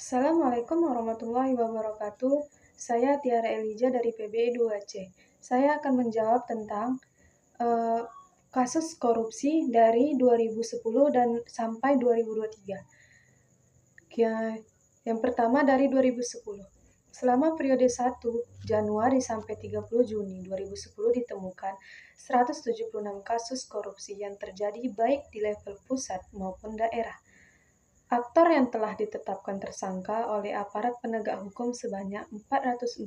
Assalamualaikum warahmatullahi wabarakatuh. Saya Tiara Elijah dari PBI 2C. Saya akan menjawab tentang kasus korupsi dari 2010 dan sampai 2023. Yang pertama dari 2010. Selama periode 1 Januari sampai 30 Juni 2010 ditemukan 176 kasus korupsi yang terjadi baik di level pusat maupun daerah. Aktor yang telah ditetapkan tersangka oleh aparat penegak hukum sebanyak 441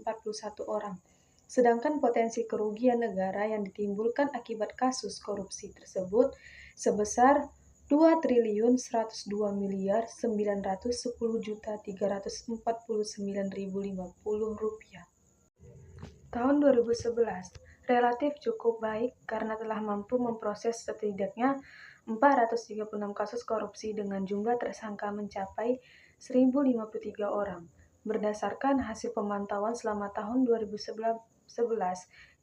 orang, sedangkan potensi kerugian negara yang ditimbulkan akibat kasus korupsi tersebut sebesar 2.110.910.349.050 rupiah. Tahun 2011 relatif cukup baik karena telah mampu memproses setidaknya 436 kasus korupsi dengan jumlah tersangka mencapai 1.053 orang. Berdasarkan hasil pemantauan selama tahun 2011,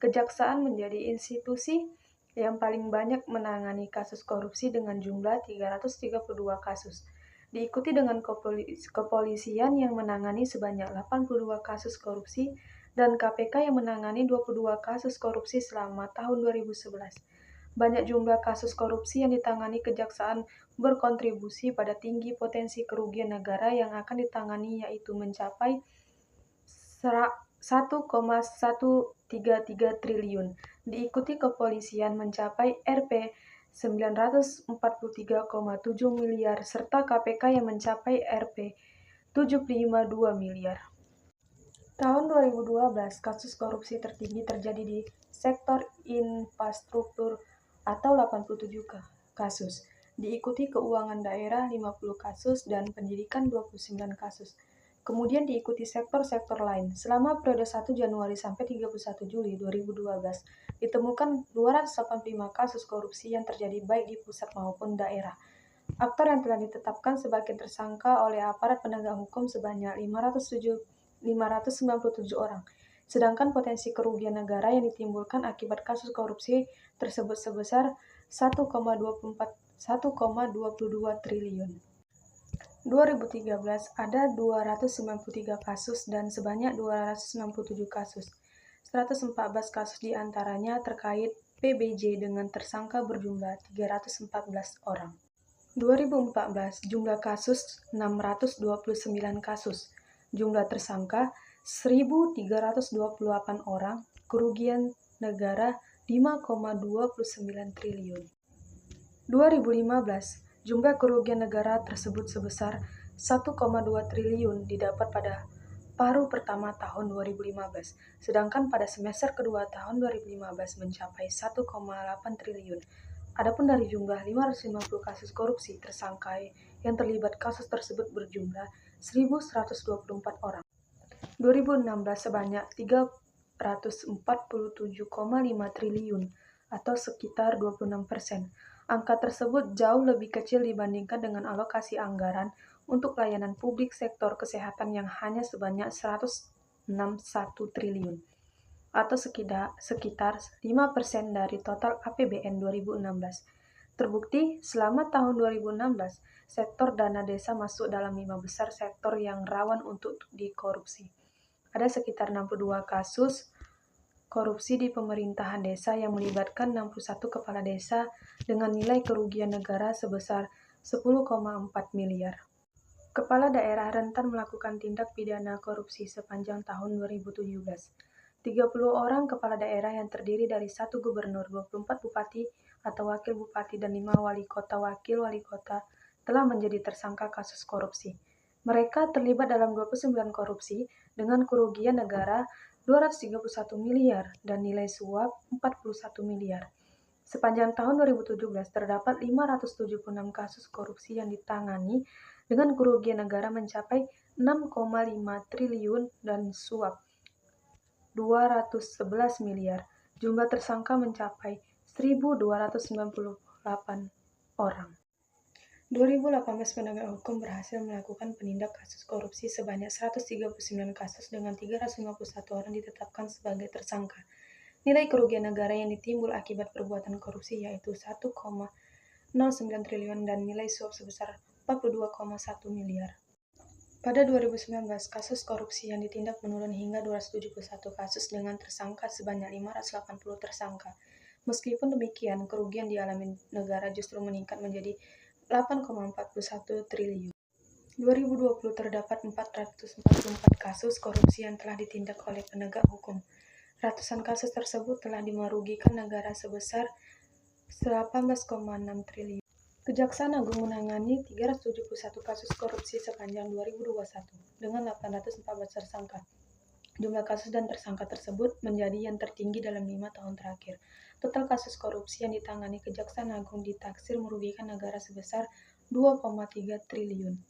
Kejaksaan menjadi institusi yang paling banyak menangani kasus korupsi dengan jumlah 332 kasus. Diikuti dengan kepolisian yang menangani sebanyak 82 kasus korupsi dan KPK yang menangani 22 kasus korupsi selama tahun 2011. Banyak jumlah kasus korupsi yang ditangani Kejaksaan berkontribusi pada tinggi potensi kerugian negara yang akan ditangani, yaitu mencapai 1,133 triliun. Diikuti kepolisian mencapai Rp 943,7 miliar serta KPK yang mencapai Rp 752 miliar. Tahun 2012, kasus korupsi tertinggi terjadi di sektor infrastruktur atau 87 kasus, diikuti keuangan daerah 50 kasus dan pendidikan 29 kasus. Kemudian diikuti sektor-sektor lain. Selama periode 1 Januari sampai 31 Juli 2012, ditemukan 285 kasus korupsi yang terjadi baik di pusat maupun daerah. Aktor yang telah ditetapkan sebagai tersangka oleh aparat penegak hukum sebanyak 597 orang, sedangkan potensi kerugian negara yang ditimbulkan akibat kasus korupsi tersebut sebesar 1,22 triliun. 2013 ada 293 kasus dan sebanyak 267 kasus. 114 kasus diantaranya terkait PBJ dengan tersangka berjumlah 314 orang. 2014 jumlah kasus 629 kasus. Jumlah tersangka 1.328 orang, kerugian negara 5,29 triliun. 2015, jumlah kerugian negara tersebut sebesar 1,2 triliun didapat pada paruh pertama tahun 2015, sedangkan pada semester kedua tahun 2015 mencapai 1,8 triliun. Adapun dari jumlah 550 kasus korupsi, tersangka yang terlibat kasus tersebut berjumlah 1.124 orang. 2016 sebanyak 347,5 triliun atau sekitar 26%. Angka tersebut jauh lebih kecil dibandingkan dengan alokasi anggaran untuk layanan publik sektor kesehatan yang hanya sebanyak 161 triliun atau sekitar 5% dari total APBN 2016. Terbukti, selama tahun 2016, sektor dana desa masuk dalam 5 besar sektor yang rawan untuk dikorupsi. Ada sekitar 62 kasus korupsi di pemerintahan desa yang melibatkan 61 kepala desa dengan nilai kerugian negara sebesar 10,4 miliar. Kepala daerah rentan melakukan tindak pidana korupsi sepanjang tahun 2017. 30 orang kepala daerah yang terdiri dari 1 gubernur, 24 bupati atau wakil bupati, dan 5 wali kota wakil wali kota telah menjadi tersangka kasus korupsi. Mereka terlibat dalam 29 korupsi dengan kerugian negara 231 miliar dan nilai suap 41 miliar. Sepanjang tahun 2017 terdapat 576 kasus korupsi yang ditangani dengan kerugian negara mencapai 6,5 triliun dan suap 211 miliar. Jumlah tersangka mencapai 1.298 orang. 2018 penegak hukum berhasil melakukan penindak kasus korupsi sebanyak 139 kasus dengan 351 orang ditetapkan sebagai tersangka. Nilai kerugian negara yang ditimbul akibat perbuatan korupsi yaitu 1,09 triliun dan nilai suap sebesar 42,1 miliar. Pada 2019, kasus korupsi yang ditindak menurun hingga 271 kasus dengan tersangka sebanyak 580 tersangka. Meskipun demikian, kerugian dialami negara justru meningkat menjadi 8,41 triliun. 2020 terdapat 444 kasus korupsi yang telah ditindak oleh penegak hukum. Ratusan kasus tersebut telah merugikan negara sebesar 18,6 triliun. Kejaksaan Agung menangani 371 kasus korupsi sepanjang 2021 dengan 814 tersangka. Jumlah kasus dan tersangka tersebut menjadi yang tertinggi dalam 5 tahun terakhir. Total kasus korupsi yang ditangani Kejaksaan Agung ditaksir merugikan negara sebesar 2,3 triliun.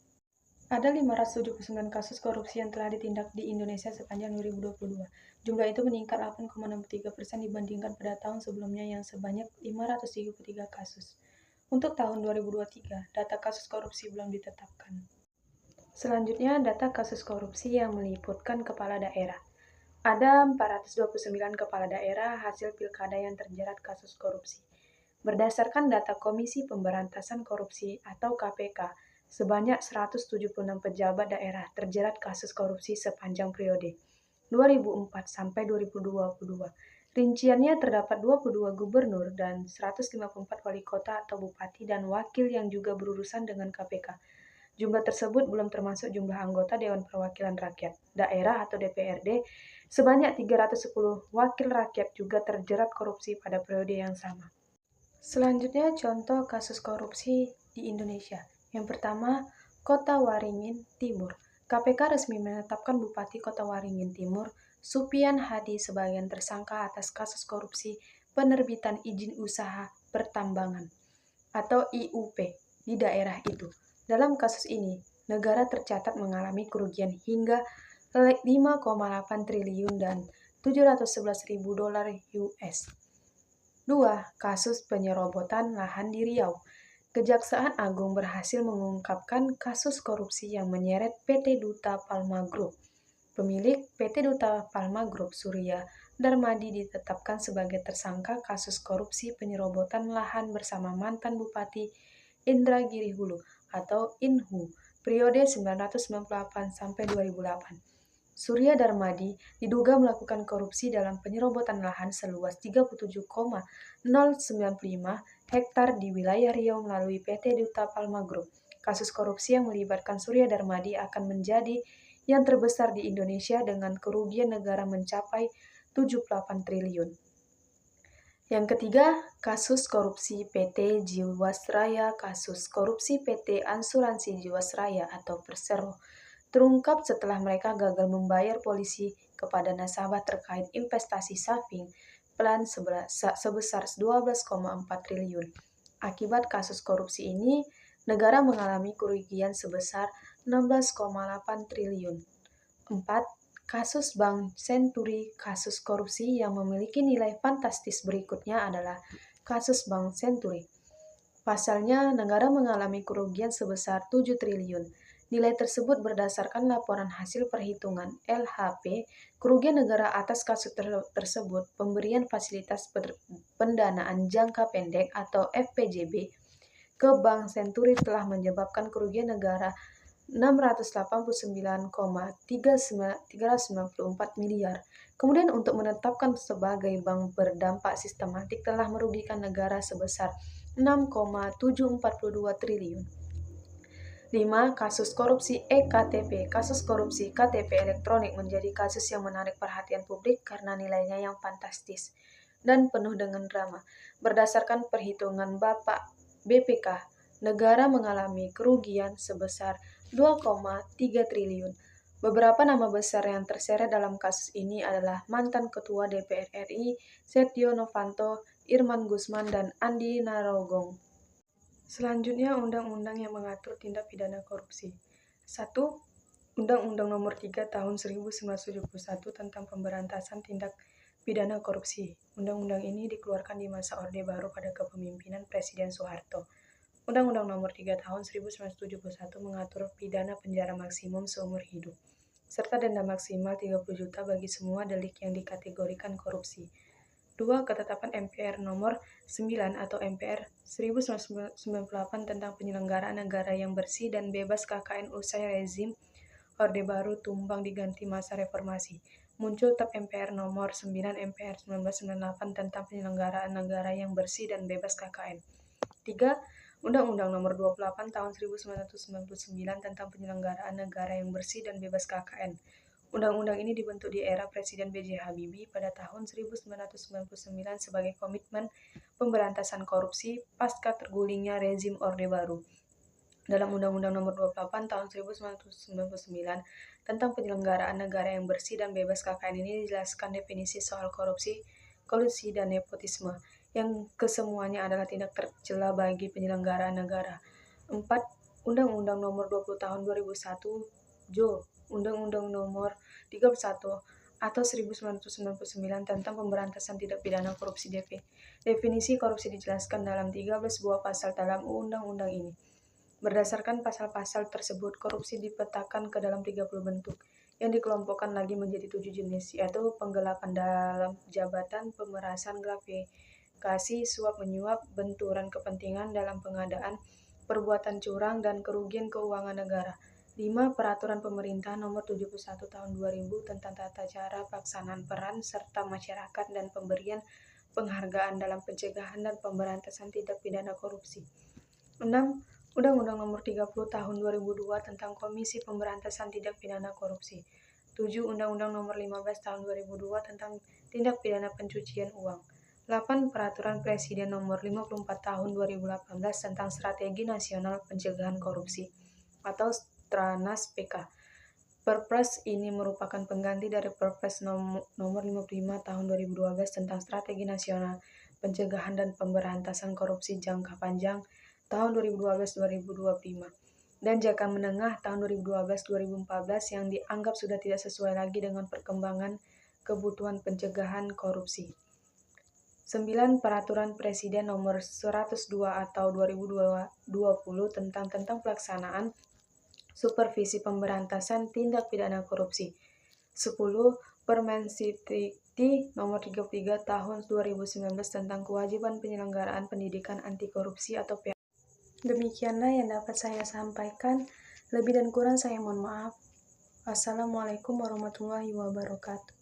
Ada 579 kasus korupsi yang telah ditindak di Indonesia sepanjang 2022. Jumlah itu meningkat 8,63% dibandingkan pada tahun sebelumnya yang sebanyak 533 kasus. Untuk tahun 2023, data kasus korupsi belum ditetapkan. Selanjutnya, data kasus korupsi yang meliputkan kepala daerah. Ada 429 kepala daerah hasil pilkada yang terjerat kasus korupsi. Berdasarkan data Komisi Pemberantasan Korupsi atau KPK, sebanyak 176 pejabat daerah terjerat kasus korupsi sepanjang periode 2004 sampai 2022. Rinciannya terdapat 22 gubernur dan 154 wali kota atau bupati dan wakil yang juga berurusan dengan KPK. Jumlah tersebut belum termasuk jumlah anggota Dewan Perwakilan Rakyat Daerah atau DPRD. Sebanyak 310 wakil rakyat juga terjerat korupsi pada periode yang sama. Selanjutnya contoh kasus korupsi di Indonesia. Yang pertama, Kota Waringin Timur. KPK resmi menetapkan Bupati Kota Waringin Timur, Supian Hadi sebagai tersangka atas kasus korupsi penerbitan izin usaha pertambangan atau IUP di daerah itu. Dalam kasus ini, negara tercatat mengalami kerugian hingga 5,8 triliun dan 711.000 dolar US. 2. Kasus penyerobotan lahan di Riau. Kejaksaan Agung berhasil mengungkapkan kasus korupsi yang menyeret PT Duta Palma Group. Pemilik PT Duta Palma Group, Surya Darmadi, ditetapkan sebagai tersangka kasus korupsi penyerobotan lahan bersama mantan Bupati Indragiri Hulu atau INHU periode 1998 sampai 2008. Surya Darmadi diduga melakukan korupsi dalam penyerobotan lahan seluas 37,095 hektar di wilayah Riau melalui PT Duta Palma Group. Kasus korupsi yang melibatkan Surya Darmadi akan menjadi yang terbesar di Indonesia dengan kerugian negara mencapai 78 triliun. Yang ketiga, kasus korupsi PT Jiwasraya. Kasus korupsi PT Asuransi Jiwasraya atau Persero terungkap setelah mereka gagal membayar polisi kepada nasabah terkait investasi saving plan sebesar 12,4 triliun. Akibat kasus korupsi ini, negara mengalami kerugian sebesar 16,8 triliun. 4. Kasus Bank Senturi. Kasus korupsi yang memiliki nilai fantastis berikutnya adalah kasus Bank Senturi. Pasalnya, negara mengalami kerugian sebesar 7 triliun. Nilai tersebut berdasarkan laporan hasil perhitungan LHP, kerugian negara atas kasus tersebut, pemberian fasilitas pendanaan jangka pendek atau FPJB ke Bank Senturi telah menyebabkan kerugian negara 689,394 miliar. Kemudian untuk menetapkan sebagai bank berdampak sistematik telah merugikan negara sebesar 6,742 triliun. 5. Kasus korupsi EKTP. Kasus korupsi KTP elektronik menjadi kasus yang menarik perhatian publik karena nilainya yang fantastis dan penuh dengan drama. Berdasarkan perhitungan Bapak BPK, negara mengalami kerugian sebesar 2,3 triliun. Beberapa nama besar yang terseret dalam kasus ini adalah mantan Ketua DPR RI Setio Novanto, Irman Gusman, dan Andi Narogong. Selanjutnya, undang-undang yang mengatur tindak pidana korupsi. 1. Undang-Undang Nomor 3 Tahun 1971 tentang Pemberantasan Tindak Pidana Korupsi. Undang-undang ini dikeluarkan di masa Orde Baru pada kepemimpinan Presiden Soeharto. Undang-Undang Nomor 3 Tahun 1971 mengatur pidana penjara maksimum seumur hidup, serta denda maksimal 30 juta bagi semua delik yang dikategorikan korupsi. 2. Ketetapan MPR Nomor 9 atau MPR 1998 tentang penyelenggaraan negara yang bersih dan bebas KKN usai rezim Orde Baru tumbang diganti masa reformasi. Muncul TAP MPR nomor 9 MPR 1998 tentang penyelenggaraan negara yang bersih dan bebas KKN. 3. Undang-Undang Nomor 28 Tahun 1999 tentang penyelenggaraan negara yang bersih dan bebas KKN. Undang-undang ini dibentuk di era Presiden B.J. Habibie pada tahun 1999 sebagai komitmen pemberantasan korupsi pasca tergulingnya rezim Orde Baru. Dalam Undang-Undang Nomor 28 Tahun 1999 tentang penyelenggaraan negara yang bersih dan bebas KKN ini dijelaskan definisi soal korupsi, kolusi, dan nepotisme, yang kesemuanya adalah tindak tercela bagi penyelenggaraan negara. 4. Undang-Undang Nomor 20 Tahun 2001 (JO), Undang-Undang Nomor 31 atau 1999 tentang pemberantasan tindak pidana korupsi (DP). Definisi korupsi dijelaskan dalam 13 buah pasal dalam undang-undang ini. Berdasarkan pasal-pasal tersebut, korupsi dipetakan ke dalam 30 bentuk, yang dikelompokkan lagi menjadi 7 jenis, yaitu penggelapan dalam jabatan, pemerasan, gratifikasi, suap-menyuap, benturan kepentingan dalam pengadaan, perbuatan curang, dan kerugian keuangan negara. 5. Peraturan Pemerintah Nomor 71 Tahun 2000 tentang tata cara pelaksanaan peran serta masyarakat dan pemberian penghargaan dalam pencegahan dan pemberantasan tindak pidana korupsi. 6. Undang-Undang Nomor 30 Tahun 2002 tentang Komisi Pemberantasan Tindak Pidana Korupsi. 7. Undang-Undang Nomor 15 Tahun 2002 tentang Tindak Pidana Pencucian Uang. 8. Peraturan Presiden Nomor 54 Tahun 2018 tentang Strategi Nasional Pencegahan Korupsi atau Stranas PK. Perpres ini merupakan pengganti dari Perpres Nomor 55 Tahun 2012 tentang Strategi Nasional Pencegahan dan Pemberantasan Korupsi Jangka Panjang tahun 2012-2025 dan jangka menengah tahun 2012-2014 yang dianggap sudah tidak sesuai lagi dengan perkembangan kebutuhan pencegahan korupsi. 9. Peraturan Presiden Nomor 102 atau 2020 tentang pelaksanaan supervisi pemberantasan tindak pidana korupsi. 10. Permendikti Nomor 33 Tahun 2019 tentang kewajiban penyelenggaraan pendidikan anti korupsi atau PAK. Demikianlah yang dapat saya sampaikan. Lebih dan kurang saya mohon maaf. Wassalamualaikum warahmatullahi wabarakatuh.